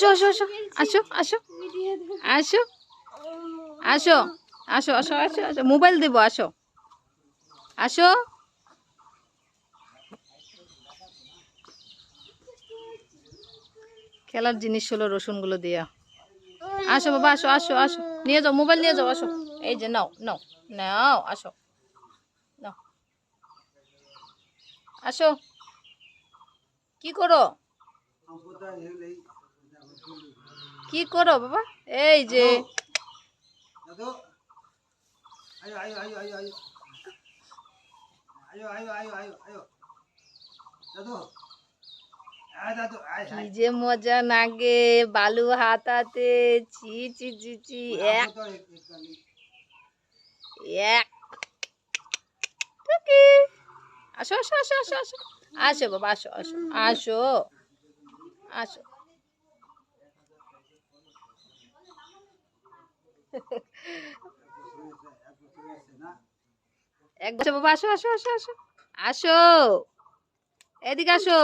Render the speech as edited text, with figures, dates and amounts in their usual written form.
আসো আসো আসো আসো আসো আসো আসো আসো আসো আসো আসো মোবাইল দেবো আসো আসো খেলার জিনিস হলো রসুনগুলো দিয়া আসো বাবা আসো আসো আসো নিয়ে যাও মোবাইল নিয়ে যাও আসো এই যে নাও নাও নাও আসো নাও আসো কি করো কি করো বাবা এই যে কি যে মজা লাগে বালু হাতাতে চি চি চি চি এক এক টুকি আসো আসো আসো আসো আসো আসো বাবা আসো আসো আসো আসো এক বছর বাবা আসো আসো আসো আসো আসো এদিকে আসো